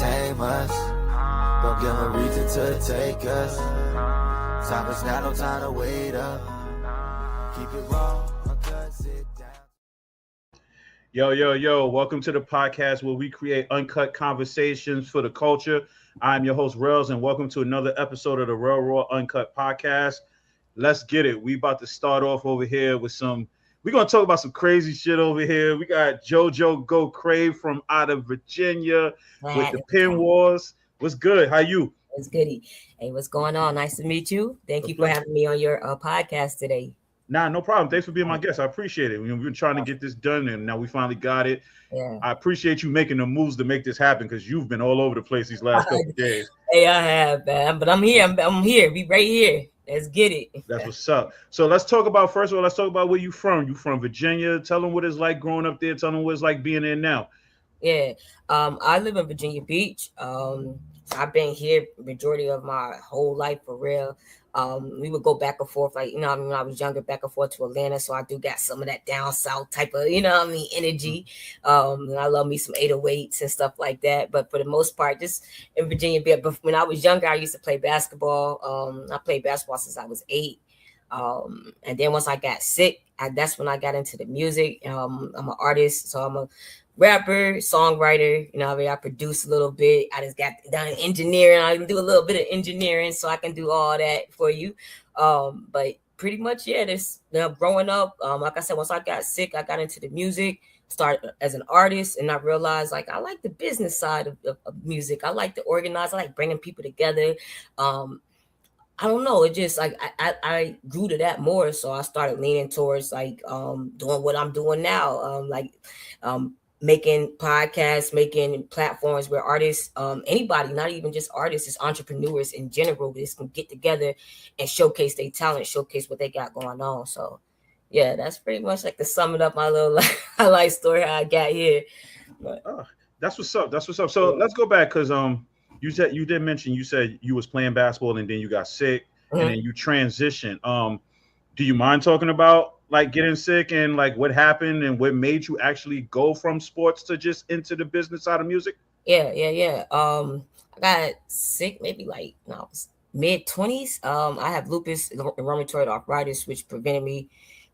tame us. Don't give them a reason to take us. Time is now, no time to wait up. Keep it raw, uncut, sit down. Yo, welcome to the podcast where we create uncut conversations for the culture. I'm your host, Rails, and welcome to another episode of the Real Raw Uncut podcast. Let's get it. We about to start off over here with we're going to talk about some crazy shit over here. We got Jojo Go CRAY from out of Virginia with the Penwars. What's good? How you? It's goody. Hey, what's going on? Nice to meet you. Thank you for having me on your podcast today. Nah, no problem. Thanks for being my guest. I appreciate it. We've been trying to get this done, and now we finally got it. Yeah. I appreciate you making the moves to make this happen because you've been all over the place these last couple of days. Hey, I have, man. But I'm here. I'm here. We right here. Let's get it. That's what's up. So let's talk about, first of all, let's talk about where you from. You from Virginia. Tell them what it's like growing up there. Tell them what it's like being there now. Yeah. I live in Virginia Beach. I've been here majority of my whole life for real. We would go back and forth, like, when I was younger, back and forth to Atlanta. So I do got some of that down south type of, energy. And I love me some 808s and stuff like that. But for the most part, just in Virginia. But when I was younger, I used to play basketball. I played basketball since I was 8. And then once I got sick, that's when I got into the music. I'm an artist, so I'm a rapper, songwriter. I produce a little bit. I just got down in engineering. I can do a little bit of engineering, so I can do all that for you. But pretty much, yeah, this growing up, like I said, once I got sick, I got into the music, started as an artist, and I realized, like, I like the business side of music. I like to organize. I like bringing people together. I don't know. It just like I grew to that more. So I started leaning towards like doing what I'm doing now. Making podcasts, making platforms where artists, anybody, not even just artists, just entrepreneurs in general, just can get together and showcase their talent, showcase what they got going on. So yeah, that's pretty much like to sum it up my little life story how I got here. But, that's what's up. That's what's up. So let's go back because you said you was playing basketball and then you got sick and then you transitioned. Do you mind talking about like getting sick and like what happened and what made you actually go from sports to just into the business side of music? Yeah. I got sick maybe like mid-20s. I have lupus and rheumatoid arthritis, which prevented me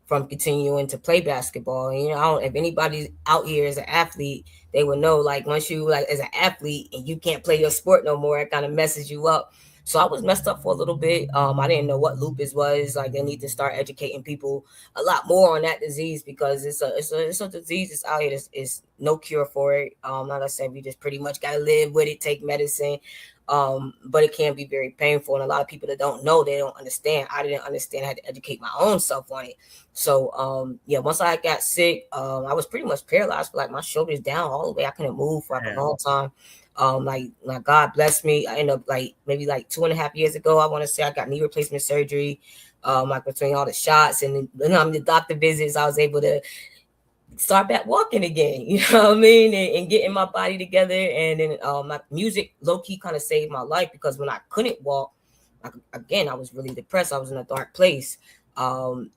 from continuing to play basketball. And, if anybody out here is an athlete, they would know, like, once you like as an athlete and you can't play your sport no more, it kind of messes you up. So I was messed up for a little bit. I didn't know what lupus was. Like, they need to start educating people a lot more on that disease because it's a disease that's out here. There's no cure for it. Like I said, we just pretty much got to live with it, take medicine. But it can be very painful. And a lot of people that don't know, they don't understand. I didn't understand. I had to educate my own self on it. So, once I got sick, I was pretty much paralyzed for like my shoulders down all the way. I couldn't move for like a long time. Like God bless me. I ended up like maybe like 2.5 years ago, I want to say I got knee replacement surgery. Like between all the shots and the doctor visits, I was able to start back walking again, you know what I mean? And getting my body together. And then my music low-key kind of saved my life because when I couldn't walk, again, I was really depressed. I was in a dark place. And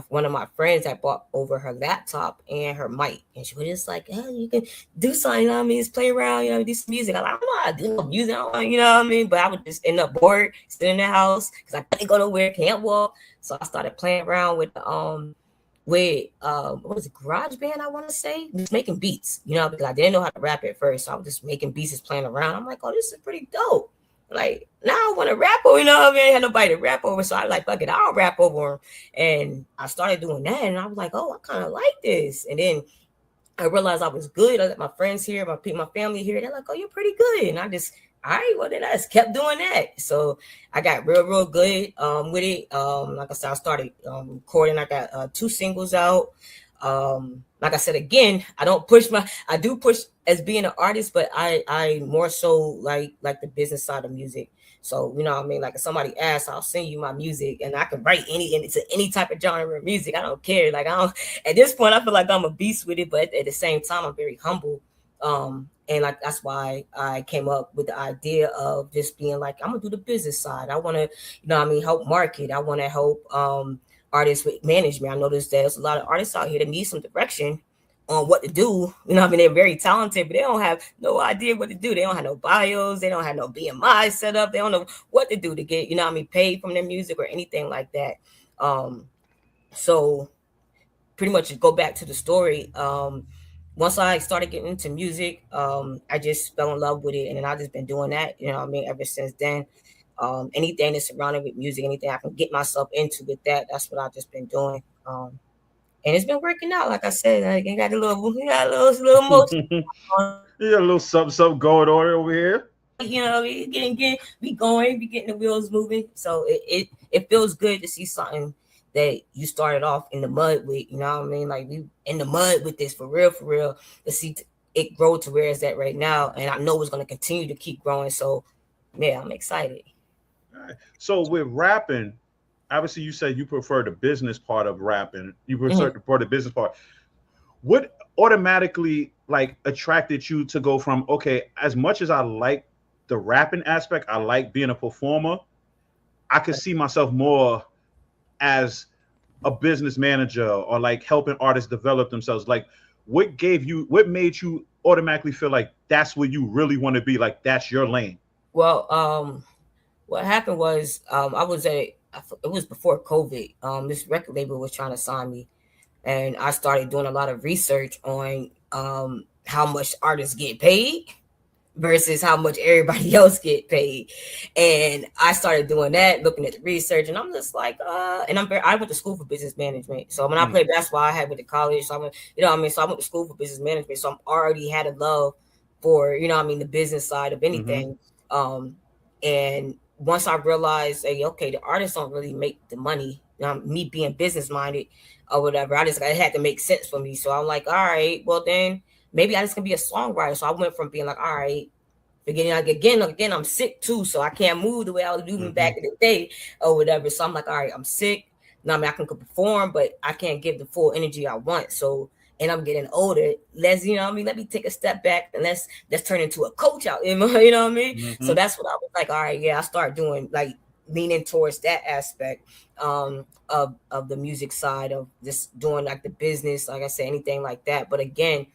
one of my friends had bought over her laptop and her mic, and she was just like, "Oh, you can do something, you know what I mean? Just play around, do some music." I don't know how to do no music, you know what I mean? But I would just end up bored, sitting in the house because I couldn't go nowhere, can't walk. So I started playing around with what was it, Garage Band, I want to say, just making beats, because I didn't know how to rap at first. So I was just making beats, just playing around. I'm like, oh, this is pretty dope. Like, now I want to rap over, I mean? I had nobody to rap over. So I like, fuck it, I'll rap over him. And I started doing that. And I was like, oh, I kind of like this. And then I realized I was good. I let my friends hear, my family hear. They're like, oh, you're pretty good. And I just, all right, well, then I just kept doing that. So I got real good with it. Like I said, I started recording. I got 2 singles out. Like I said, again, I do push as being an artist, but I more so like the business side of music. So, what I mean? Like if somebody asks, I'll send you my music and I can write any type of genre of music. I don't care. Like at this point, I feel like I'm a beast with it, but at the same time, I'm very humble. And like that's why I came up with the idea of just being like, I'm gonna do the business side. I want to, help market. I want to help artists with management. I noticed there's a lot of artists out here that need some direction, on what to do. You know what I mean? They're very talented, but they don't have no idea what to do. They don't have no bios. They don't have no BMI set up. They don't know what to do to get, you know what I mean, paid from their music or anything like that. So pretty much go back to the story. Once I started getting into music, I just fell in love with it. And then I've just been doing that, you know what I mean, ever since then. Anything that's surrounded with music, anything I can get myself into with that, that's what I've just been doing. And it's been working out. Like I said, I got a little motion. You got a little something going on over here. You know, we getting the wheels moving. So it feels good to see something that you started off in the mud with. You know what I mean? Like we in the mud with this for real. To see it grow to where it's at right now, and I know it's going to continue to keep growing. So yeah, I'm excited. All right. So with rapping, obviously you said you prefer the business part of rapping. You prefer the business part. What automatically like attracted you to go from, okay, as much as I like the rapping aspect, I like being a performer, I could see myself more as a business manager or like helping artists develop themselves. Like what made you automatically feel like that's where you really want to be, like that's your lane? Well, what happened was it was before COVID. This record label was trying to sign me, and I started doing a lot of research on how much artists get paid versus how much everybody else get paid. And I started doing that, looking at the research, and I'm just like, and I went to school for business management. So when I played basketball, I had went to college. So I went, you know what I mean? So I went to school for business management. So I'm already had a love for, you know what I mean, the business side of anything. And once I realized, hey, okay, the artists don't really make the money. Me being business minded or whatever, it had to make sense for me. So I'm like, all right, well then maybe I just can be a songwriter. So I went from being like, all right, again, I'm sick too, so I can't move the way I was moving back in the day or whatever. So I'm like, all right, I'm sick. Now I mean, I can perform, but I can't give the full energy I want. So, and I'm getting older. Let's, you know what I mean? Let me take a step back and let's turn into a coach out. You know what I mean? So that's what I was like, all right, yeah, I start doing, like leaning towards that aspect of the music side of just doing like the business, like I said, anything like that. But again,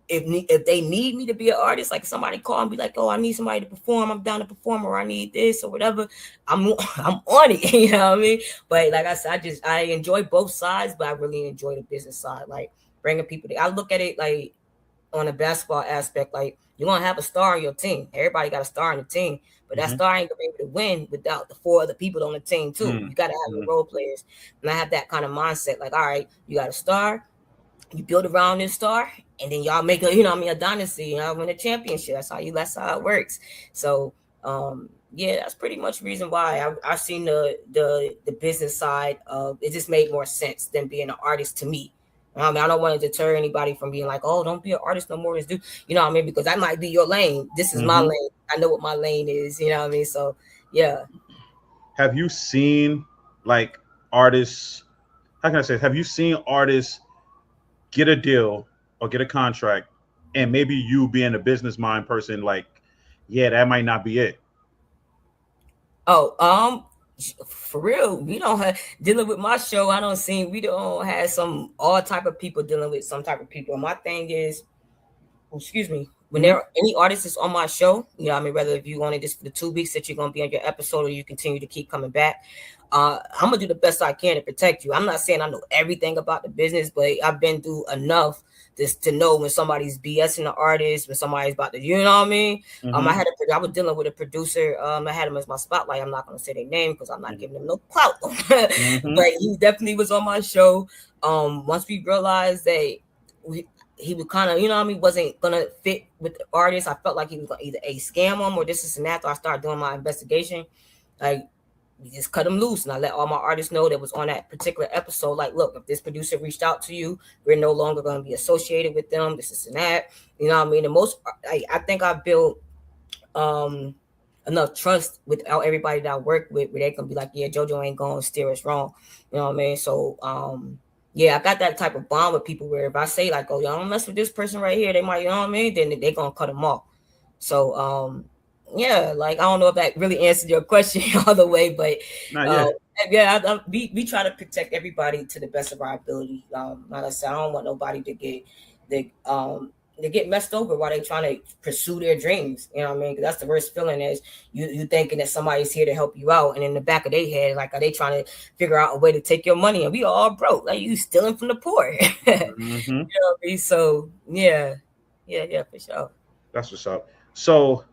if they need me to be an artist, like somebody call and be like, oh, I need somebody to perform, I'm down to perform, or I need this or whatever, I'm on it. You know what I mean? But like I said, I enjoy both sides, but I really enjoy the business side, like bringing people I look at it like on a basketball aspect, like you're gonna have a star on your team. Everybody got a star on the team, but that star ain't gonna be able to win without the 4 other people on the team too. You gotta have the role players, and I have that kind of mindset. Like, all right, you got a star, you build around this star, and then y'all make a, you know what I mean, a dynasty, you know, win a championship. That's how it works. So yeah, that's pretty much the reason why I've seen the business side of it. Just made more sense than being an artist to me. I mean, I don't want to deter anybody from being like, oh, don't be an artist no more. Just do, you know what I mean? Because that might be your lane. This is my lane. I know what my lane is, you know what I mean? So yeah. Have you seen like artists, how can I say, have you seen artists get a deal or get a contract, and maybe you being a business mind person, like, yeah, that might not be it? Oh, for real, we don't have dealing with my show. We don't have some all type of people dealing with some type of people. My thing is, excuse me, when there are any artists that's on my show, you know, I mean, whether if you wanted this for the 2 weeks that you're gonna be on your episode or you continue to keep coming back, I'm gonna do the best I can to protect you. I'm not saying I know everything about the business, but I've been through enough just to know when somebody's BSing the artist, when somebody's about to, you know what I mean? I was dealing with a producer. I had him as my spotlight. I'm not gonna say their name because I'm not giving them no clout, but he definitely was on my show. Once we realized that he would kind of, you know what I mean, wasn't gonna fit with the artist, I felt like he was gonna either scam him or this and that. So I started doing my investigation. Like, we just cut him loose, and I let all my artists know that was on that particular episode. Like, look, if this producer reached out to you, we're no longer going to be associated with them. This and that, you know what I mean? And I think I built enough trust with everybody that I work with, where they can be like, yeah, Jojo ain't going to steer us wrong. You know what I mean? So yeah, I got that type of bond with people where if I say like, oh, y'all don't mess with this person right here, they might, you know what I mean? Then they're going to cut them off. So yeah, like I don't know if that really answered your question all the way, but yeah, we try to protect everybody to the best of our ability. Like I said, I don't want nobody to get they get messed over while they trying to pursue their dreams. You know what I mean? 'Cause that's the worst feeling is you thinking that somebody's here to help you out, and in the back of their head, like, are they trying to figure out a way to take your money? And we all broke, like you stealing from the poor. You know what I mean? So yeah, for sure. That's what's up. So,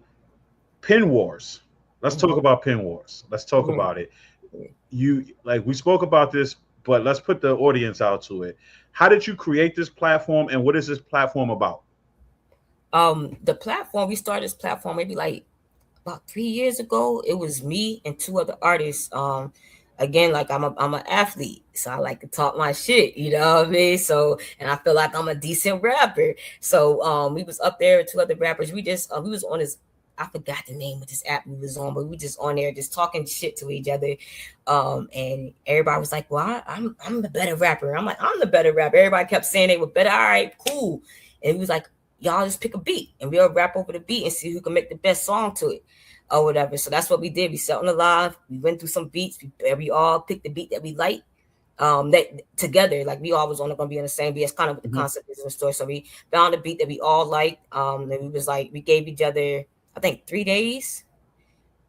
Penwars. Let's talk about Penwars. Let's talk about it. You like we spoke about this, but let's put the audience out to it. How did you create this platform, and what is this platform about? The platform, we started this platform maybe like about 3 years ago. It was me and two other artists. Again, like I'm an athlete, so I like to talk my shit, you know what I mean? So, and I feel like I'm a decent rapper. So we was up there with two other rappers. We just we was on this, I forgot the name of this app we was on, but we just on there just talking shit to each other. And everybody was like, well, I'm the better rapper. I'm like, I'm the better rapper. Everybody kept saying they were better. All right, cool. And we was like, y'all just pick a beat and we'll rap over the beat and see who can make the best song to it or whatever. So that's what we did. We sat on the live. We went through some beats. We all picked the beat that we liked. That together, like we all was only gonna be on the same beat. That's kind of what the concept is in the story. So we found a beat that we all liked. And we was like, we gave each other, I think 3 days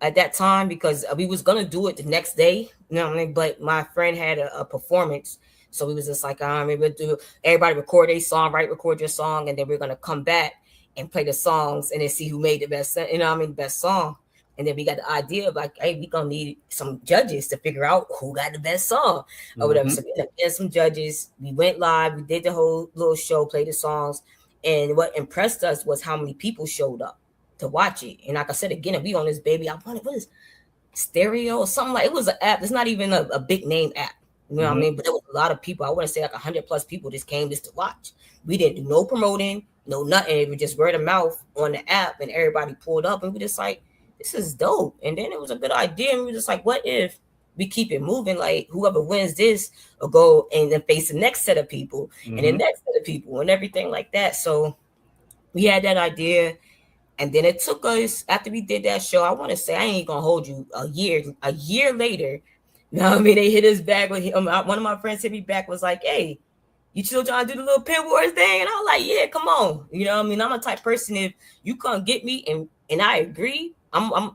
at that time because we was gonna do it the next day. You know what I mean? But my friend had a performance. So we was just like, maybe we'll do everybody record a song, right? Record your song, and then we're gonna come back and play the songs and then see who made the best, you know what I mean, the best song. And then we got the idea of like, hey, we gonna need some judges to figure out who got the best song or whatever. So we had some judges. We went live, we did the whole little show, played the songs, and what impressed us was how many people showed up to watch it. And like I said again, we on this baby, I wanted what is stereo or something like it was an app. It's not even a big name app. You know what I mean? But there was a lot of people. I want to say like 100+ people just came just to watch. We didn't do no promoting, no nothing. It was just word of mouth on the app, and everybody pulled up, and we just like, this is dope. And then it was a good idea, and we were just like, what if we keep it moving? Like whoever wins this will go and then face the next set of people, and the next set of people, and everything like that. So we had that idea, and then it took us after we did that show. I want to say I ain't gonna hold you a year later. You know what I mean? They hit us back with him. One of my friends hit me back, was like, hey, you still trying to do the little Penwars thing? And I was like, yeah, come on. You know what I mean? I'm a type person, if you can't get me and I agree, I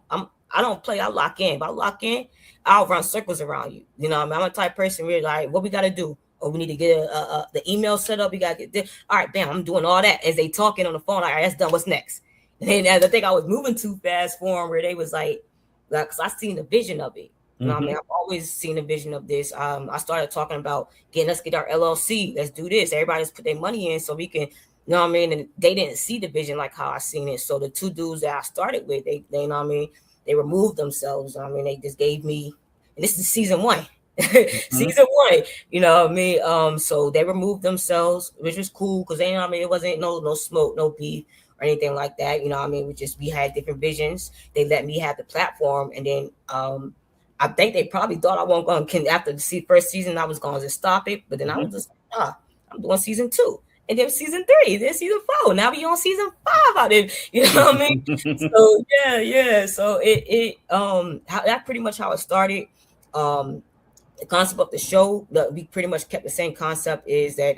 don't play, I lock in. If I lock in, I'll run circles around you. You know what I mean? I'm a type person where like, what we gotta do? Or we need to get the email set up. We gotta get this. All right, bam, I'm doing all that as they talking on the phone. All right, that's done. What's next? And then I think I was moving too fast for them, where they was like, because I seen the vision of it. You know what I mean? I've always seen a vision of this. I started talking about let's get our LLC. Let's do this. Everybody's put their money in so we can, you know what I mean? And they didn't see the vision like how I seen it. So the two dudes that I started with, they you know what I mean? They removed themselves. I mean, they just gave me, and this is season 1. Season 1, you know what I mean? So they removed themselves, which was cool because they, you know what I mean? It wasn't no smoke, no beef or anything like that. You know what I mean? We had different visions. They let me have the platform, and then I think they probably thought I wasn't going to, after the first season, I was going to just stop it. But then I was just like, I'm doing season 2. And then season 3, then season 4. Now we on season 5 out there. You know what I mean? So yeah. So that pretty much how it started. The concept of the show, that we pretty much kept the same concept, is that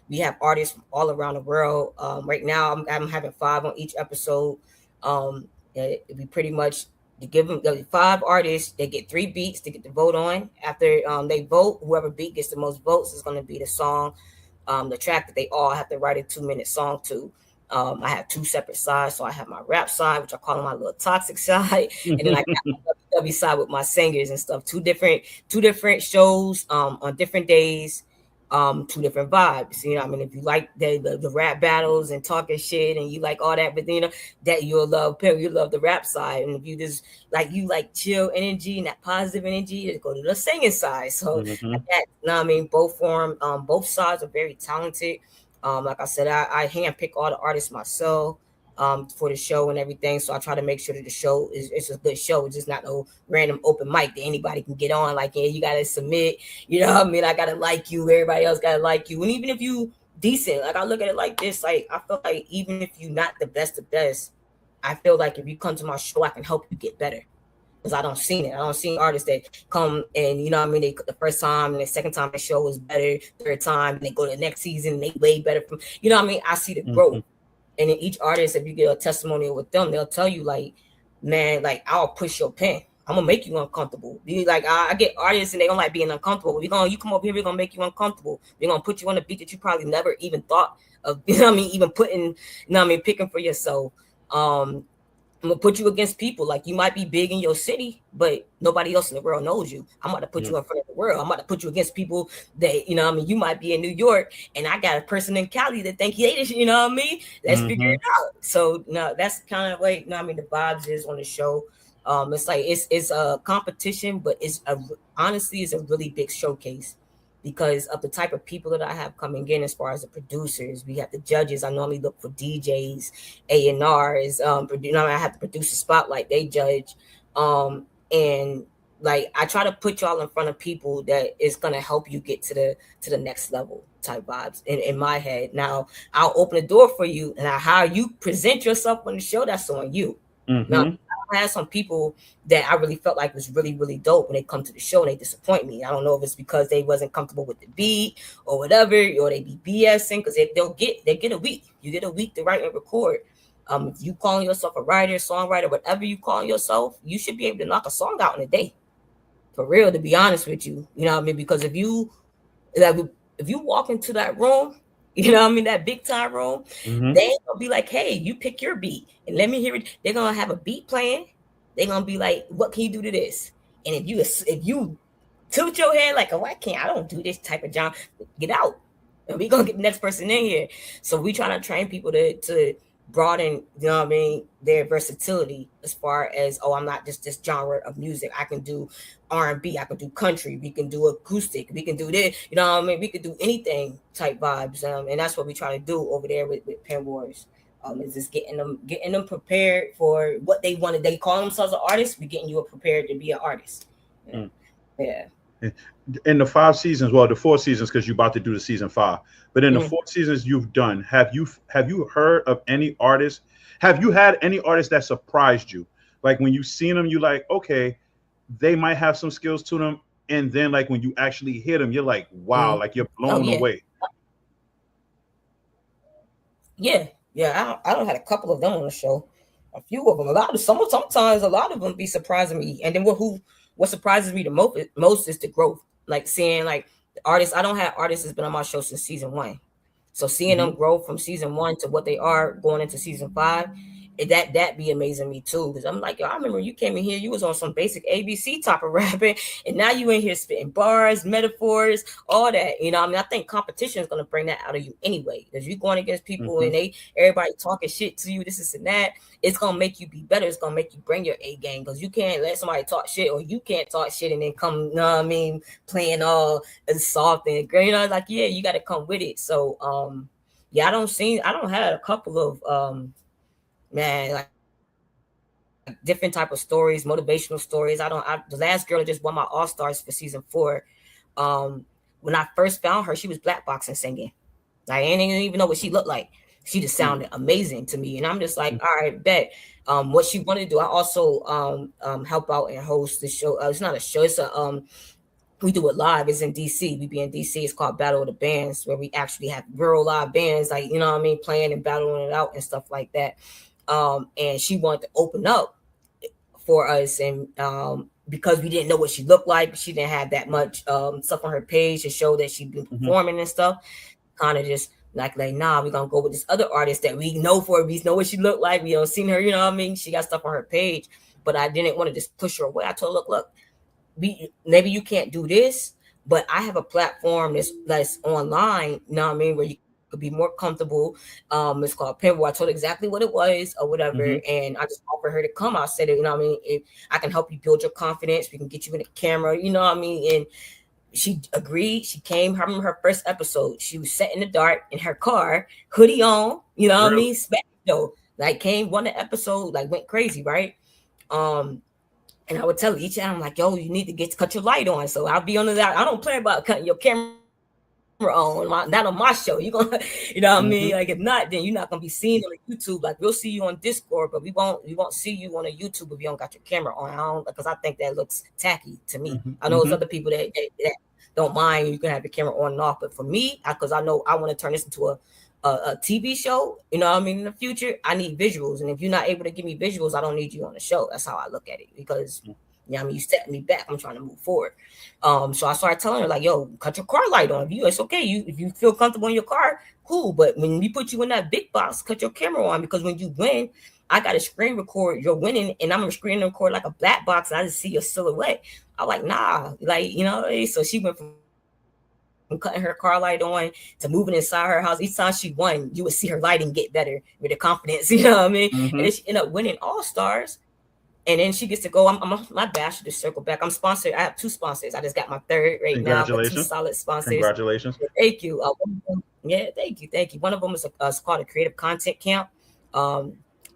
we have artists from all around the world. Right now, I'm having 5 on each episode. We pretty much, to give them 5 artists, they get 3 beats to get the vote on. After they vote, whoever beat gets the most votes is going to be the song, the track that they all have to write a 2-minute song to. I have 2 separate sides. So I have my rap side, which I call my little toxic side, and then I got my WWE side with my singers and stuff. Two different shows on different days. 2 different vibes. You know, I mean, if you like the rap battles and talking shit, and you like all that, but you know that you'll love the rap side. And if you just like chill energy and that positive energy, just go to the singing side. So that, you know, I mean, both sides are very talented. Like I said, I handpick all the artists myself for the show and everything. So I try to make sure that the show it's a good show. It's just not no random open mic that anybody can get on. Like, yeah, you gotta submit. You know what I mean? I gotta like you. Everybody else gotta like you. And even if you decent, like I look at it like this. Like I feel like even if you're not the best of best, I feel like if you come to my show, I can help you get better. because I don't seen it. I don't see artists that come and you know what I mean. They the first time and the second time they show is better. Third time and they go to the next season and they way better from you know what I mean. I see the growth, and in each artist, if you get a testimonial with them, they'll tell you like, man, like I'll push your pen. I'm gonna make you uncomfortable. Be like I get artists and they don't like being uncomfortable. You come up here, we're gonna make you uncomfortable. We're gonna put you on a beat that you probably never even thought of. You know what I mean? Even putting, you know what I mean, picking for yourself. I'm gonna put you against people like you might be big in your city, but nobody else in the world knows you. I'm about to put you in front of the world. I'm about to put you against people that you know. What I mean, you might be in New York, and I got a person in Cali that think he ain't. You know what I mean? Let's figure it out. So no, that's kind of like you know. What I mean, the vibes is on the show. It's like it's a competition, but honestly, it's a really big showcase because of the type of people that I have coming in as far as the producers. We have the judges. I normally look for DJs, A&Rs. You know, I have the producer spotlight. They judge. And like I try to put y'all in front of people that is gonna help you get to the next level type vibes in my head. Now I'll open the door for you, and how you present yourself on the show, that's on you. Now I had some people that I really felt like was really, really dope when they come to the show and they disappoint me. I don't know if it's because they wasn't comfortable with the beat or whatever, or they be BSing because they get a week. You get a week to write and record. If you calling yourself a writer, songwriter, whatever you call yourself, you should be able to knock a song out in a day. For real, to be honest with you. You know what I mean? Because if you walk into that room, you know what I mean, that big time room, they ain't gonna be like, hey, you pick your beat and let me hear it. They're gonna have a beat playing. They're gonna be like, what can you do to this? And if you tilt your head like, oh, I don't do this type of job, get out. And we're gonna get the next person in here. So we trying to train people to broaden, you know what I mean, their versatility as far as, oh, I'm not just this genre of music. I can do R&B, I can do country, we can do acoustic, we can do this, you know what I mean? We could do anything type vibes. And that's what we try to do over there with Penwars. Is just getting them prepared for what they wanted. They call themselves an artist. We're getting you prepared to be an artist. Yeah. In the 5 seasons, well, the 4 seasons, because you're about to do the season 5, but in the 4 seasons you've done, have you heard of any artists? Have you had any artists that surprised you? Like when you seen them, you like, okay, they might have some skills to them, and then like when you actually hear them, you're like, wow, like you're blown away. Yeah. I don't had a couple of them on the show. A few of them. Sometimes a lot of them be surprising me. And then what surprises me the most is the growth. Like seeing like the artists. I don't have artists that's been on my show since season 1. So seeing them grow from season 1 to what they are going into season 5, that be amazing me too. Because I'm like, yo, I remember you came in here, you was on some basic ABC type of rapping, and now you in here spitting bars, metaphors, all that. You know, I mean, I think competition is gonna bring that out of you anyway. Because you're going against people and everybody talking shit to you, this and that. It's gonna make you be better. It's gonna make you bring your A game, because you can't let somebody talk shit, or you can't talk shit and then come, you know what I mean, playing all soft and great. You know, like, yeah, you gotta come with it. So I don't have a couple of man, like different type of stories, motivational stories. The last girl that just won my All-Stars for season 4. When I first found her, she was black boxing singing. I didn't even know what she looked like. She just sounded amazing to me. And I'm just like, all right, bet. What she wanted to do, I also help out and host the show. It's not a show, it's we do it live. It's in DC. We be in DC. It's called Battle of the Bands, where we actually have real live bands, like, you know what I mean, playing and battling it out and stuff like that. And she wanted to open up for us, and because we didn't know what she looked like, she didn't have that much stuff on her page to show that she'd been performing and stuff. Kind of just like nah, we're gonna go with this other artist that we know we know what she looked like. We don't seen her, you know what I mean? She got stuff on her page, but I didn't want to just push her away. I told her, look, maybe you can't do this, but I have a platform that's online, you know what I mean, where you could be more comfortable. It's called Penwars. I told her exactly what it was or whatever, and I just offered her to come. I said, you know what I mean, if I can help you build your confidence, we can get you in the camera, you know what I mean. And she agreed. She came. I remember her first episode. She was set in the dark in her car, hoodie on, you know what I mean, though, like came one episode, like went crazy, right? And I would tell her each time, I'm like, yo, you need to cut your light on. So I'll be on that. I don't play about cutting your camera on, not on my show. You gonna, you know what I mean? Mm-hmm. Like if not, then you're not gonna be seen on YouTube. Like we'll see you on Discord, but we won't see you on a YouTube if you don't got your camera on. I don't, because I think that looks tacky to me. Mm-hmm. I know there's Mm-hmm. other people that don't mind. You can have your camera on and off, but for me, because I know I want to turn this into a TV show. You know what I mean? In the future, I need visuals, and if you're not able to give me visuals, I don't need you on the show. That's how I look at it because. Yeah, I mean, you set me back. I'm trying to move forward. So I started telling her like, "Yo, cut your car light on. It's okay. If you feel comfortable in your car, cool. But when we put you in that big box, cut your camera on because when you win, I got to screen record. You're winning, and I'm gonna screen record like a black box, and I just see your silhouette. I'm like, nah, like So she went from cutting her car light on to moving inside her house. Each time she won, you would see her lighting get better with the confidence. You know what I mean? And then she ended up winning All Stars. And then she gets to go. My bad. I should just circle back. I'm sponsored. I have 2 sponsors. I just got my 3rd right now, but 2 Congratulations. solid sponsors. Congratulations. Thank you. Yeah, thank you. One of them is it's called a Creative Content Camp. Um,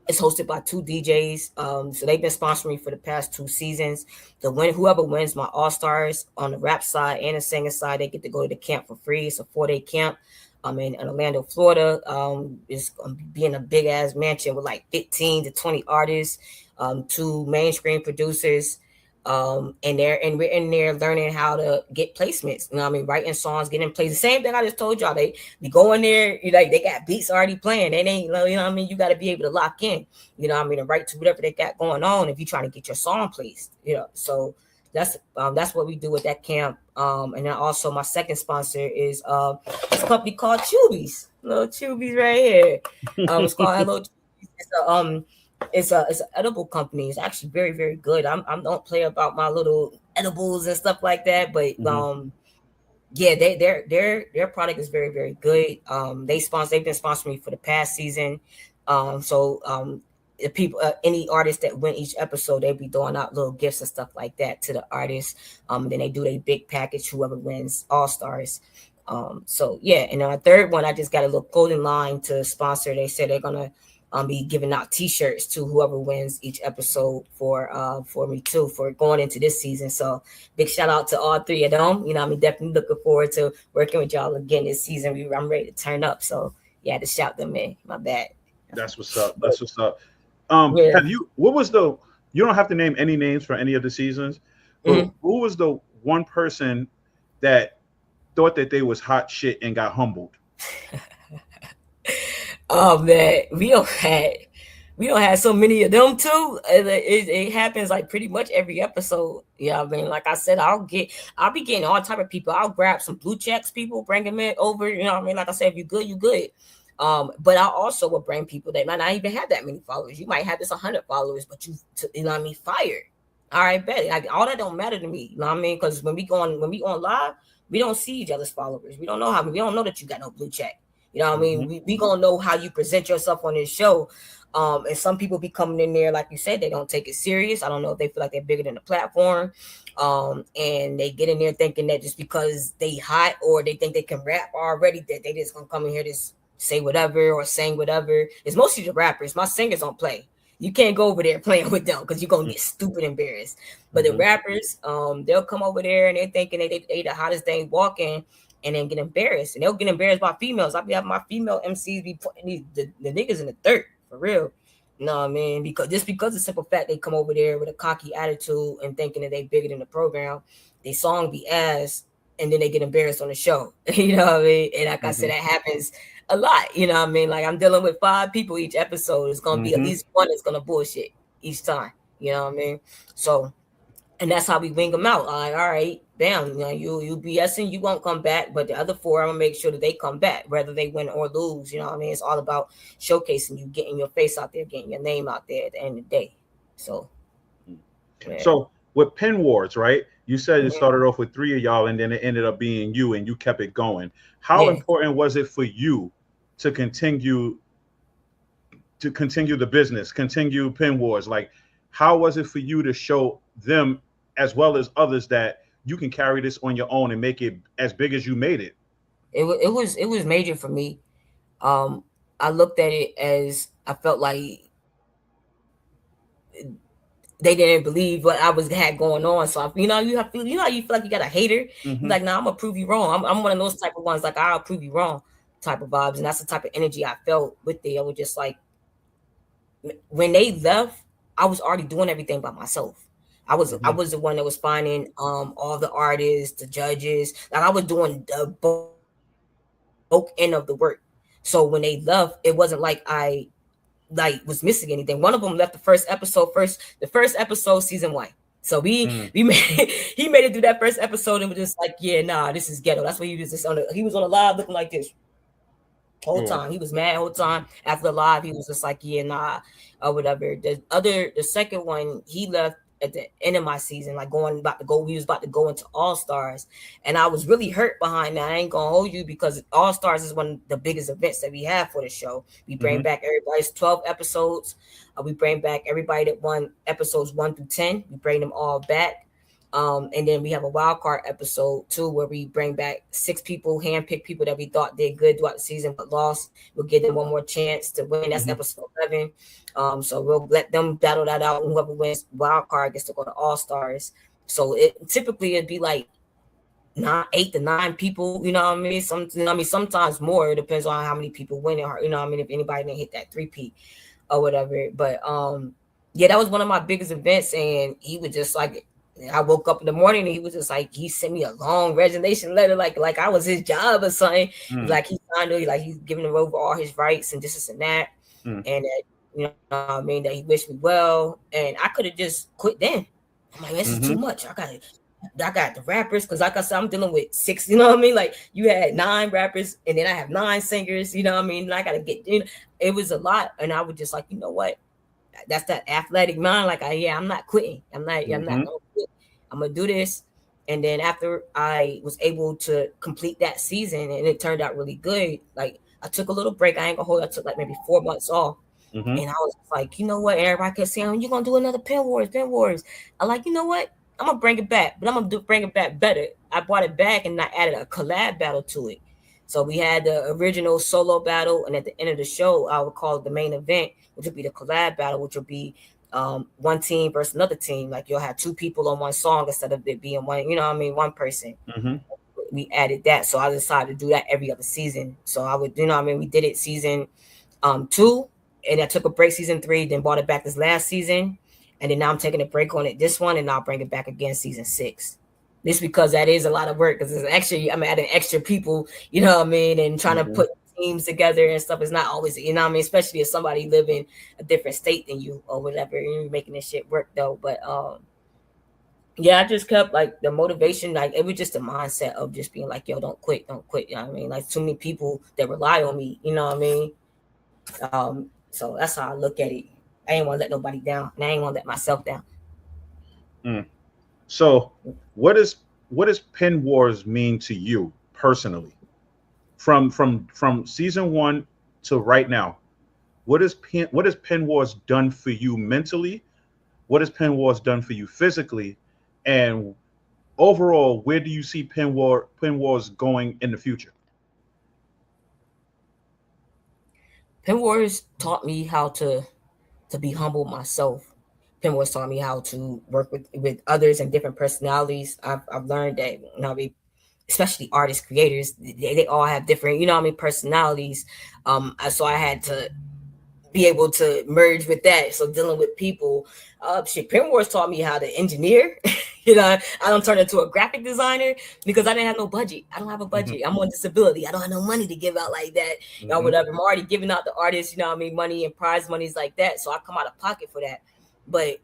it's hosted by 2 DJs. So they've been sponsoring me for the past 2 seasons. Whoever wins my All Stars on the rap side and the singing side, they get to go to the camp for free. It's a 4-day camp. In Orlando, Florida. It's going to be in a big ass mansion with like 15 to 20 artists, 2 mainstream producers. We're in there learning how to get placements. You know what I mean? Writing songs, getting plays. The same thing I just told y'all. They go in there, they got beats already playing. They ain't, you know what I mean? You got to be able to lock in, you know what I mean, and write to whatever they got going on if you're trying to get your song placed, So that's what we do at that camp. And then also my second sponsor is this company called Chubies. Little Chubies right here. It's called Hello Chubies. It's an edible company. It's actually very, very good. I don't play about my little edibles and stuff like that, but yeah, their product is very, very good. They've been sponsoring me for the past season. The people, any artist that win each episode, they be throwing out little gifts and stuff like that to the artists. Then they do a big package, whoever wins All Stars. So yeah, and then our 3rd one, I just got a little clothing line to sponsor. They said they're gonna be giving out T-shirts to whoever wins each episode for me too for going into this season. So big shout out to all 3 of them. I'm definitely looking forward to working with y'all again this season. I'm ready to turn up. So yeah, to shout them in. My bad. That's what's up. That's what's up. Yeah. You don't have to name any names for any of the seasons, but who was the one person that thought that they was hot shit and got humbled? Oh man, we don't have so many of them too. It happens like pretty much every episode. I mean, like I said, I'll be getting all type of people. I'll grab some blue checks people, bring them in over. You know what I mean? Like I said, if you good, you good. But I also will bring people that might not even have that many followers. You might have just 100 followers, but you know what I mean, fired. All right, bet. Like all that don't matter to me. You know what I mean? Because when we on live, we don't see each other's followers. We don't know we don't know that you got no blue check. You know what I mean? We gonna know how you present yourself on this show. And some people be coming in there, like you said, they don't take it serious. I don't know if they feel like they're bigger than the platform. And they get in there thinking that just because they hot or they think they can rap already, that they just gonna come in here to say whatever or sing whatever. It's mostly the rappers. My singers don't play. You can't go over there playing with them because you're gonna get stupid embarrassed. But the rappers, they'll come over there and they're thinking they the hottest thing walking, and then get embarrassed. And they'll get embarrassed by females. I'll be having my female MCs be putting the niggas in the dirt for real. You know what I mean? Because the simple fact they come over there with a cocky attitude and thinking that they bigger than the program, they song be ass, and then they get embarrassed on the show. You know what I mean? And like I said, that happens a lot. You know what I mean? Like I'm dealing with 5 people each episode. It's gonna be at least one that's gonna bullshit each time. You know what I mean? So, and that's how we wing them out. Like, all right, damn, you BSing, you won't come back, but the other 4, I'm gonna make sure that they come back, whether they win or lose. You know what I mean? It's all about showcasing you, getting your face out there, getting your name out there at the end of the day. So, yeah. So with Penwars, right? You said it started off with 3 of y'all, and then it ended up being you, and you kept it going. How important was it for you to continue the business, continue Penwars? Like, how was it for you to show them as well as others that you can carry this on your own and make it as big as you made it? It was major for me. I looked at it as I felt like they didn't believe what I had going on. So you know, you how you feel like you got a hater. Mm-hmm. Like, nah, I'm gonna prove you wrong. I'm one of those type of ones. Like, I'll prove you wrong type of vibes, and that's the type of energy I felt with it. I was just like, when they left, I was already doing everything by myself. I was the one that was finding all the artists, the judges. Like, I was doing the bulk end of the work. So when they left, it wasn't like I was missing anything. One of them left the first episode, season 1. So we made he made it through that first episode and was just like, yeah, nah, this is ghetto. That's what he was just he was on a live looking like this whole time. He was mad whole time. After the live, he was just like, yeah, nah, or whatever. The second one, he left at the end of my season, like we was about to go into All Stars. And I was really hurt behind that. I ain't gonna hold you, because All Stars is one of the biggest events that we have for the show. We bring back everybody's 12 episodes. We bring back everybody that won episodes 1 through 10. We bring them all back. And then we have a wild card episode too, where we bring back 6 people, handpick people that we thought did good throughout the season but lost. We'll give them one more chance to win. That's episode 11. So we'll let them battle that out. And whoever wins wild card gets to go to All Stars. So it'd be like 8 to 9 people. You know what I mean? Sometimes more. It depends on how many people win it. You know what I mean? If anybody didn't hit that 3P or whatever. But yeah, that was one of my biggest events, and he was just like. I woke up in the morning and he was just like, he sent me a long resignation letter, like I was his job or something. Like he signed it, like he's giving over all his rights and this and that. And that, you know what I mean, that he wished me well. And I could have just quit then. I'm like, this is too much. I got the rappers, because like I said, I'm dealing with 6, you know what I mean? Like, you had 9 rappers and then I have 9 singers, you know what I mean? And I gotta get, you know, it was a lot. And I was just like, you know what? That's that athletic mind. Like, I'm not quitting. I'm not gonna quit. I'm gonna do this. And then after I was able to complete that season, and it turned out really good, like, I took a little break. I ain't gonna hold. I took like maybe 4 months off, and I was like, you know what? Everybody kept saying, "You're gonna do another Penwars." I'm like, you know what? I'm gonna bring it back, but I'm gonna bring it back better. I brought it back and I added a collab battle to it. So we had the original solo battle, and at the end of the show, I would call it the main event, which would be the collab battle, which would be one team versus another team. Like, you'll have 2 people on one song instead of it being one, you know what I mean, one person. We added that. So I decided to do that every other season. So I would, you know what I mean, we did it season 2, and I took a break season 3, then brought it back this last season. And then now I'm taking a break on it this one, and I'll bring it back again season 6. This because that is a lot of work, because it's actually, I'm adding extra people, you know what I mean, and trying to put teams together and stuff is not always, you know what I mean, especially if somebody live in a different state than you or whatever, you're making this shit work though. But yeah, I just kept like the motivation, like it was just a mindset of just being like, yo, don't quit, you know what I mean? Like, too many people that rely on me, you know what I mean? So that's how I look at it. I ain't want to let nobody down, and I ain't want to let myself down. So what does Penwars mean to you personally? From season 1 to right now, what has Penwars done for you mentally? What has Penwars done for you physically? And overall, where do you see Penwars going in the future? Penwars taught me how to be humble myself. Penwars taught me how to work with others and different personalities. I've learned that, you know, especially artists, creators, they all have different, you know what I mean, personalities. So I had to be able to merge with that. So dealing with people, Penwars taught me how to engineer. You know, I don't turn into a graphic designer because I didn't have no budget. I don't have a budget. I'm on disability. I don't have no money to give out like that, you know, whatever. I'm already giving out the artists, you know what I mean, money and prize monies like that. So I come out of pocket for that. But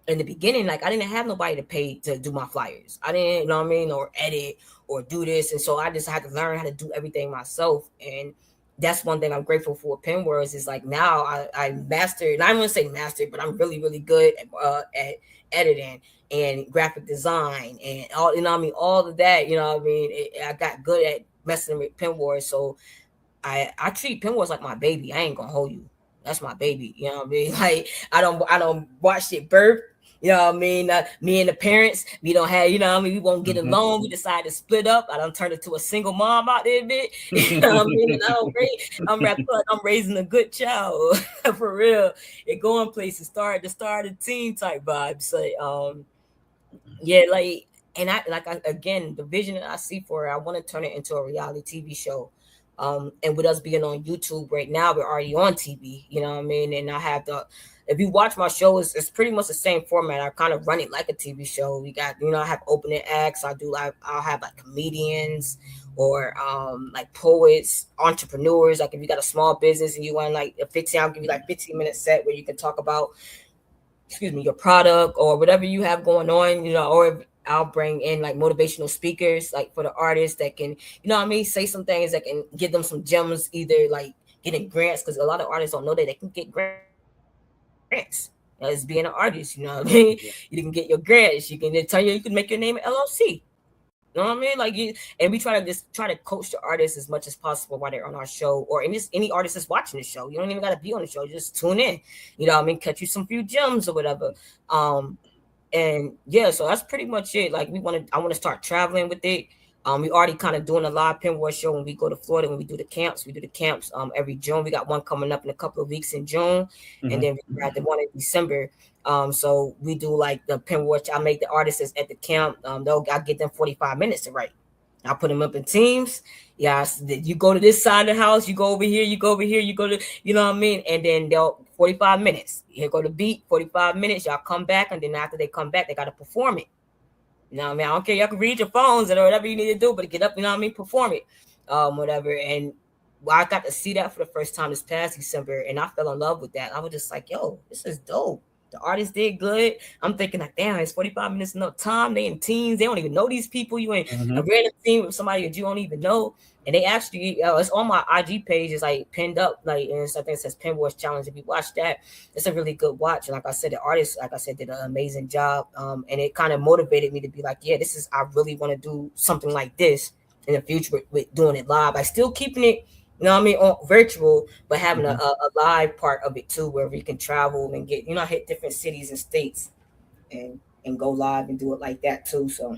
in the beginning, like, I didn't have nobody to pay to do my flyers. I didn't, you know what I mean, or edit or do this. And so I just had to learn how to do everything myself. And that's one thing I'm grateful for Penwars is like now I mastered, and I don't want to say mastered, but I'm really, really good at editing and graphic design and all, you know what I mean, all of that, you know what I mean. I got good at messing with Penwars. So I treat Penwars like my baby. I ain't gonna hold you. That's my baby. You know what I mean? Like, I don't watch it birth. You know what I mean? Me and the parents, we don't have, you know what I mean? We won't get along. We decided to split up. I done turned into a single mom out there, bit. You know what I mean? And I feel like I'm raising a good child for real. It going places, start a team type vibe. So, yeah, like, and again, the vision that I see for it, I want to turn it into a reality TV show. And with us being on YouTube right now, we're already on TV, you know what I mean? And I have if you watch my show, it's pretty much the same format. I kind of run it like a TV show. We got, I have opening acts. I'll have like comedians or like poets, entrepreneurs. Like if you got a small business and you want like I'll give you like 15-minute set where you can talk about, your product or whatever you have going on, or I'll bring in like motivational speakers, like for the artists that can, say some things that can give them some gems, either like getting grants, because a lot of artists don't know that they can get grants. As being an artist, you know what I mean? You can get your grants. You can make your name an LLC. You know what I mean? Like and we try to coach the artists as much as possible while they're on our show, or any artist that's watching the show. You don't even got to be on the show; just tune in. You know what I mean? Catch you some few gems or whatever. And yeah, so that's pretty much it. Like I want to start traveling with it. We already kind of doing a live Penwars show when we go to Florida, when we do the camps. We do the camps every June. We got one coming up in a couple of weeks in June, and then we got the one in December. So we do like the Penwars. I make the artists at the camp. I get them 45 minutes to write. I put them up in teams. Yeah, you go to this side of the house, you go over here, you go over here, you go to, you know what I mean? And then they'll 45 minutes. Here go the beat, 45 minutes. Y'all come back, and then after they come back, they got to perform it. You know what I mean? I don't care. Y'all can read your phones or whatever you need to do, but get up, you know what I mean? Perform it, whatever. And I got to see that for the first time this past December, and I fell in love with that. I was just like, yo, this is dope. The artist did good. I'm thinking like, damn, it's 45 minutes enough time. They in teams. They don't even know these people. You ain't a random team with somebody that you don't even know. And they actually, it's on my IG page. It's like pinned up, like, and I think it says Penwars Challenge. If you watch that, it's a really good watch. And like I said, the artist, like I said, did an amazing job. And it kind of motivated me to be like, yeah, I really want to do something like this in the future with doing it live. I still keeping it, you know what I mean, on virtual, but having a live part of it too, where we can travel and get, hit different cities and states and go live and do it like that too. So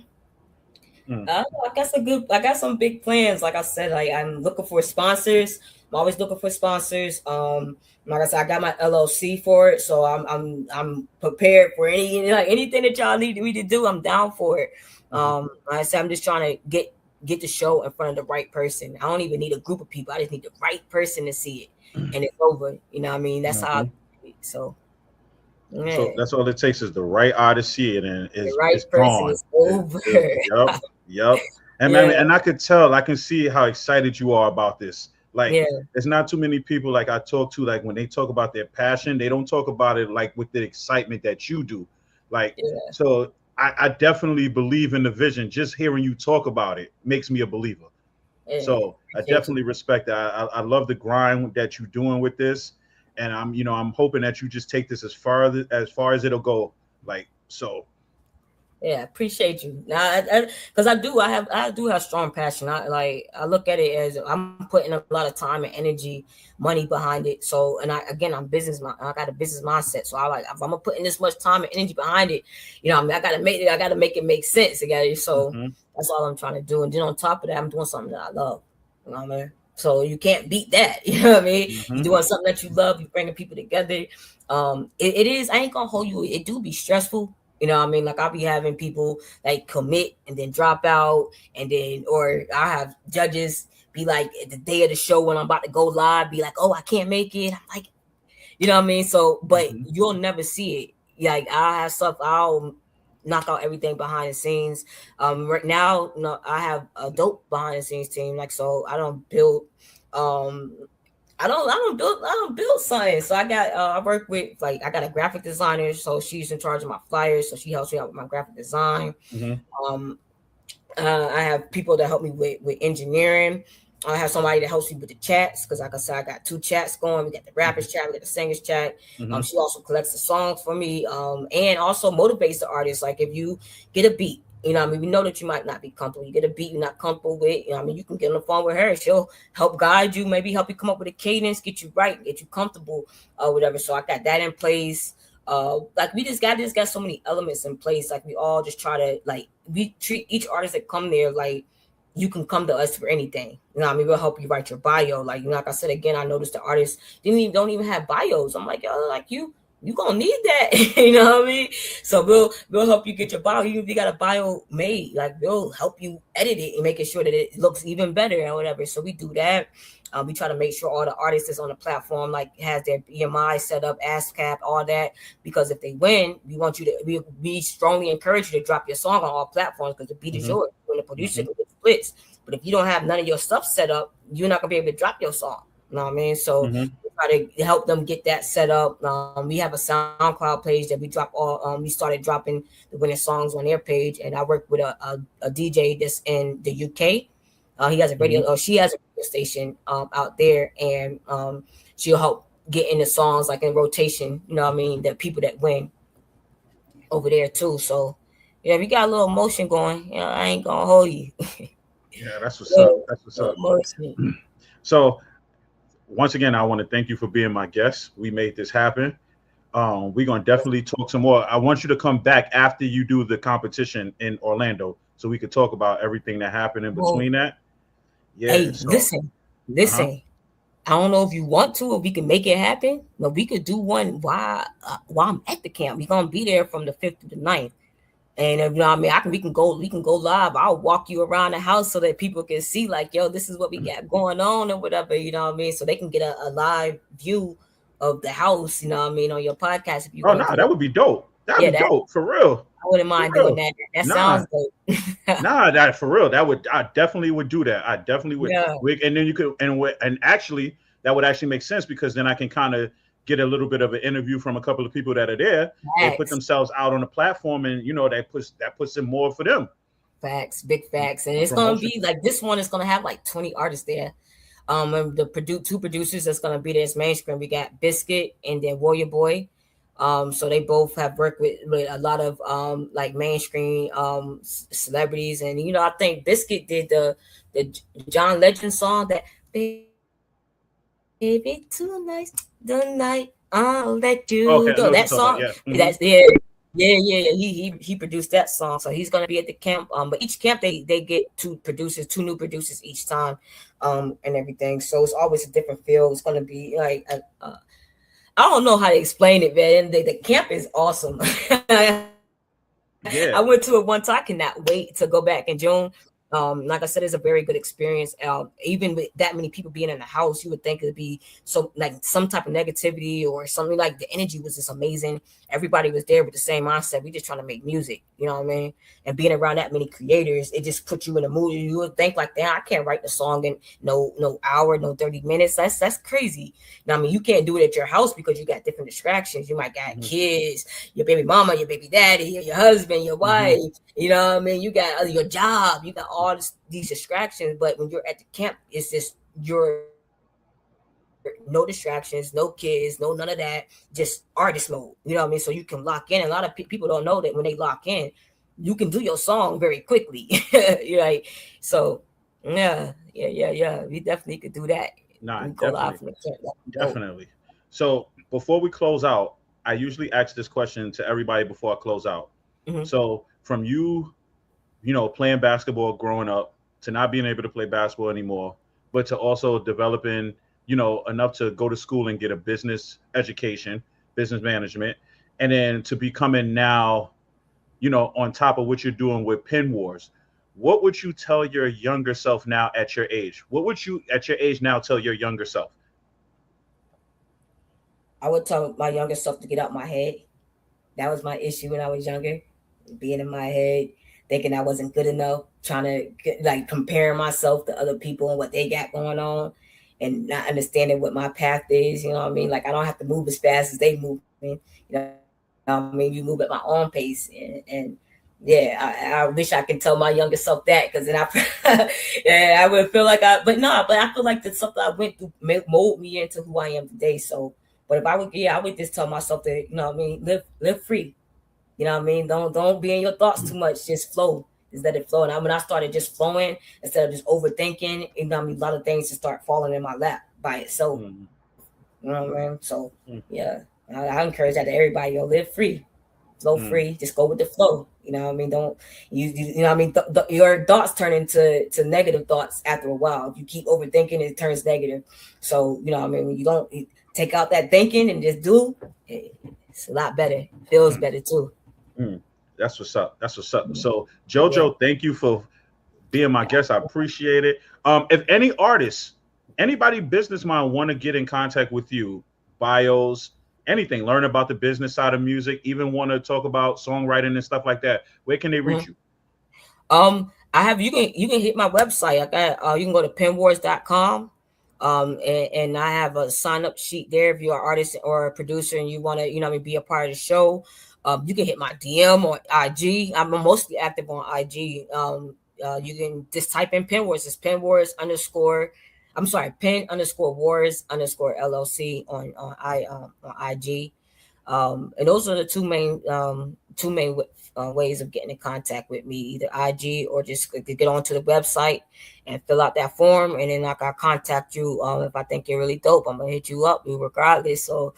I got some big plans. Like I said, I'm looking for sponsors. I'm always looking for sponsors. Like I said, I got my LLC for it, so I'm prepared for anything that y'all need me to do. I'm down for it. Like I said, I'm just trying to get the show in front of the right person. I don't even need a group of people. I just need the right person to see it, and it's over. You know what I mean? That's how. So. Man. So that's all it takes is the right eye to see it, and the right person is over. Yep. And and I could tell, I can see how excited you are about this. Like, there's not too many people like I talk to, like when they talk about their passion, they don't talk about it like with the excitement that you do. Like, so I definitely believe in the vision. Just hearing you talk about it makes me a believer. So I definitely respect that. I love the grind that you're doing with this. And I'm hoping that you just take this as far as it'll go. Like, so. Yeah, appreciate you. Now, because I do have strong passion. I look at it as I'm putting a lot of time and energy, money behind it. So, and I got a business mindset. So if I'm putting this much time and energy behind it, I gotta make it make sense. So that's all I'm trying to do. And then on top of that, I'm doing something that I love. You know what I mean? So you can't beat that. You know what I mean? You're doing something that you love. You're bringing people together. It is. I ain't gonna hold you. It do be stressful. You know what I mean? Like I'll be having people like commit and then drop out, or I have judges be like at the day of the show when I'm about to go live, be like, "Oh, I can't make it." I'm like, you know what I mean? So, but you'll never see it. Like I'll knock out everything behind the scenes. Right now, I have a dope behind the scenes team. Like, so I don't build. I don't build something. So I work with I got a graphic designer. So she's in charge of my flyers. So she helps me out with my graphic design. I have people that help me with engineering. I have somebody that helps me with the chats, because like I said, I got 2 chats going. We got the rappers chat, we got the singers chat. She also collects the songs for me, and also motivates the artists. Like if you get a beat, you know what I mean, we know that you might not be comfortable. You get a beat you're not comfortable with, you know what I mean, you can get on the phone with her. She'll help guide you, maybe help you come up with a cadence, get you right, get you comfortable, or whatever. So I got that in place. Like we just got so many elements in place. Like we all just try to like we treat each artist that come there like you can come to us for anything. You know what I mean? We'll help you write your bio. Like, you know, like I said again, I noticed the artists don't even have bios. I'm like, yo, like you gonna need that. You know what I mean? So we'll help you get your bio. Even if you got a bio made, like we'll help you edit it and making sure that it looks even better or whatever. So we do that. We try to make sure all the artists that's on the platform like has their BMI set up, ASCAP, all that. Because if they win, we want you to we strongly encourage you to drop your song on all platforms because the beat is yours. When the producer can get splits. But if you don't have none of your stuff set up, you're not gonna be able to drop your song. You know what I mean? So we try to help them get that set up. We have a SoundCloud page that we drop all. We started dropping the winning songs on their page, and I work with a DJ that's in the UK. He has a radio, or she has a radio station out there, and she'll help get in the songs like in rotation. You know what I mean? The people that win over there too. So yeah, we got a little motion going. You know, I ain't gonna hold you. Yeah, that's what's up. That's what's up. Motion. So once again, I want to thank you for being my guest. We made this happen. We're gonna definitely talk some more. I want you to come back after you do the competition in Orlando, so we could talk about everything that happened in between that. Yeah. Hey, listen. I don't know if you want to, if we can make it happen, but we could do one while I'm at the camp. We're gonna be there from the 5th to the 9th. And if, you know what I mean, we can go live. I'll walk you around the house so that people can see, like, yo, this is what we got going on or whatever, you know what I mean? So they can get a live view of the house, you know what I mean, on your podcast. If you that would be dope. That'd be dope, for real. I wouldn't mind doing that. That sounds dope. That for real. I definitely would do that. I definitely would. Yeah. And then you could, and actually, that would actually make sense because then I can kind of get a little bit of an interview from a couple of people that are there. They put themselves out on the platform, and you know that puts in more for them. Facts, big facts, and it's gonna be like this one is gonna have like 20 artists there. And the two producers that's gonna be there is mainstream. We got Biscuit and then Warrior Boy. So they both have worked with a lot of like mainstream celebrities, and you know I think Biscuit did the John Legend song that baby tonight I'll let you go. That song, that's he produced that song, so he's gonna be at the camp. But each camp they get two new producers each time, and everything. So it's always a different feel. It's gonna be like I don't know how to explain it, man. The camp is awesome. I went to it one time. I cannot wait to go back in June. Like I said, it's a very good experience. Even with that many people being in the house, you would think it'd be so like some type of negativity or something. Like the energy was just amazing. Everybody was there with the same mindset. We just trying to make music, you know what I mean? And being around that many creators, it just puts you in a mood. You would think like, damn, I can't write the song in no hour, no 30 minutes. That's crazy. Now, I mean, you can't do it at your house because you got different distractions. You might got kids, your baby mama, your baby daddy, your husband, your wife. You know what I mean? You got your job. You got all these distractions. But when you're at the camp, it's just you're no distractions, no kids, no none of that. Just artist mode. You know what I mean? So you can lock in. A lot of people don't know that when they lock in, you can do your song very quickly. You're like, so yeah. We definitely could do that. Definitely. So before we close out, I usually ask this question to everybody before I close out. So from you know, playing basketball growing up to not being able to play basketball anymore, but to also developing, you know, enough to go to school and get a business education, business management, and then to becoming now, you know, on top of what you're doing with Penwars, what would you tell your younger self now at your age? What would you at your age now tell your younger self? I would tell my younger self to get out my head. That was my issue when I was younger, being in my head, thinking I wasn't good enough, trying to like compare myself to other people and what they got going on, and not understanding what my path is. You know what I mean? Like I don't have to move as fast as they move. You know, I mean, you move at my own pace, and I wish I could tell my younger self that, because then I would feel like but I feel like the stuff that I went through mold me into who I am today. So, but if I would just tell myself that, you know what I mean, live free. You know what I mean? Don't be in your thoughts too much. Just flow. Just let it flow. And when I started just flowing instead of just overthinking, you know what I mean, a lot of things just start falling in my lap by itself. You know what I mean? So yeah, I encourage that to everybody. Live free, flow free. Just go with the flow. You know what I mean? Don't you know what I mean? Your thoughts turn into negative thoughts after a while. If you keep overthinking, it turns negative. So you know what I mean? When you don't take out that thinking and just do, it's a lot better. Feels better too. That's what's up. That's what's up. So Jojo, thank you for being my guest. I appreciate it. If any artists, anybody business mind want to get in contact with you, bios, anything, learn about the business side of music, even want to talk about songwriting and stuff like that, where can they reach you? I have you can hit my website. I got you can go to penwars.com. And I have a sign up sheet there if you're an artist or a producer and you want to, be a part of the show. You can hit my DM on IG. I'm mostly active on IG. You can just type in Penwars. It's Penwars _Pen_Wars _LLC on IG. And those are the two main ways of getting in contact with me, either IG or just get onto the website and fill out that form, and then I'll contact you. If I think you're really dope, I'm gonna hit you up regardless. So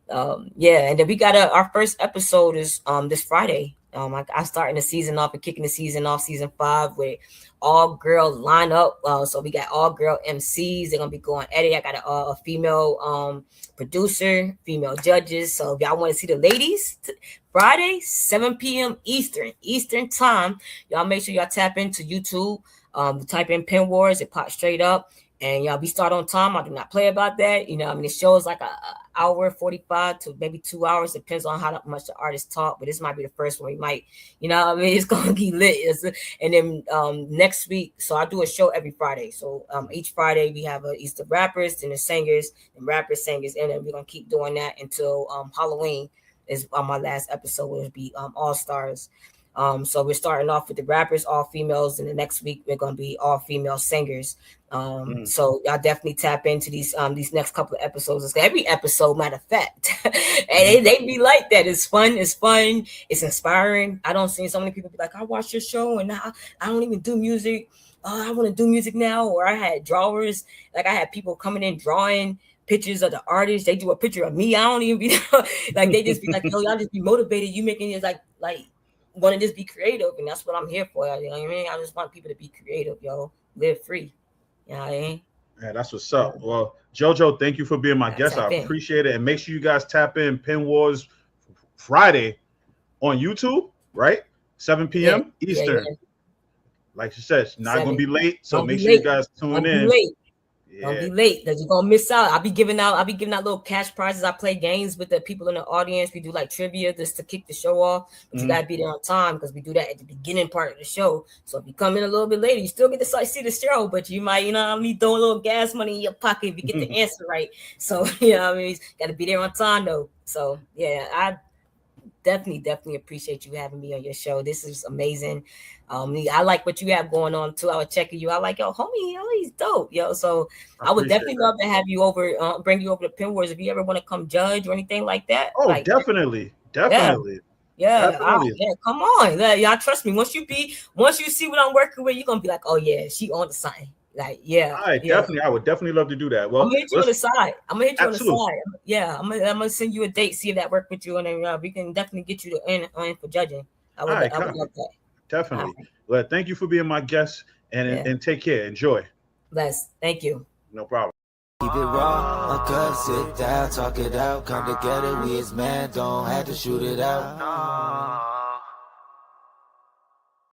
and then we got our first episode is this Friday. I'm starting the season off and kicking the season off, season 5 with all girl lineup. So we got all girl MCs. They're gonna be going at it. I got a female producer, female judges. So if y'all want to see the ladies, Friday 7 p.m. Eastern time, y'all make sure y'all tap into YouTube. Type in Penwars, it pops straight up. And y'all, we start on time. I do not play about that. The show is like an hour 45 to maybe 2 hours. Depends on how much the artist talk. But this might be the first one. We might, it's gonna be lit. And then next week, so I do a show every Friday. So each Friday we have it's the rappers and the singers and rappers, singers, and then we're gonna keep doing that until Halloween is my last episode. Will be All Stars. So we're starting off with the rappers, all females, and the next week we're gonna be all female singers. So y'all definitely tap into these next couple of episodes. Every episode, matter of fact, and they be like that. It's fun. It's inspiring. I don't see so many people be like, I watch your show and I don't even do music. I want to do music now. Or I had drawers, like I had people coming in drawing pictures of the artist. They do a picture of me. I don't even be like, they just be like, yo, y'all just be motivated. You making it like want to just be creative, and that's what I'm here for. You know what I mean? I just want people to be creative, yo. Live free. You know what I mean? Yeah, that's what's up. Well, Jojo, thank you for being my guest. I appreciate it. And make sure you guys tap in Penwars Friday on YouTube, right? 7 p.m. Eastern. Yeah. Like she said, it's not going to be late, so make sure you guys tune in. Don't be late because you're gonna miss out. I'll be giving out little cash prizes. I play games with the people in the audience. We do like trivia just to kick the show off. But you gotta be there on time because we do that at the beginning part of the show. So if you come in a little bit later, you still get to see the show, but you might, throw a little gas money in your pocket if you get the answer right. So gotta be there on time though. So yeah, I definitely appreciate you having me on your show. This is amazing. I like what you have going on too. I was checking you. I like, yo, homie, he's dope, yo. So I would definitely love to have you over, bring you over to Penwars if you ever want to come judge or anything like that. Oh, like, definitely. Yeah, come on. Y'all trust me. Once you see what I'm working with, you're gonna be like, oh yeah, she on the sign. Like, yeah. All right, definitely. I would definitely love to do that. Well, I'm gonna hit you on the side. Yeah, I'm gonna send you a date, see if that works with you, and then we can definitely get you in for judging. I would love that. Definitely. Right. Well, thank you for being my guest, and take care. Enjoy. Bless. Thank you. No problem. Keep it raw, uncut, sit down, talk it out, come together, we as men don't have to shoot it out.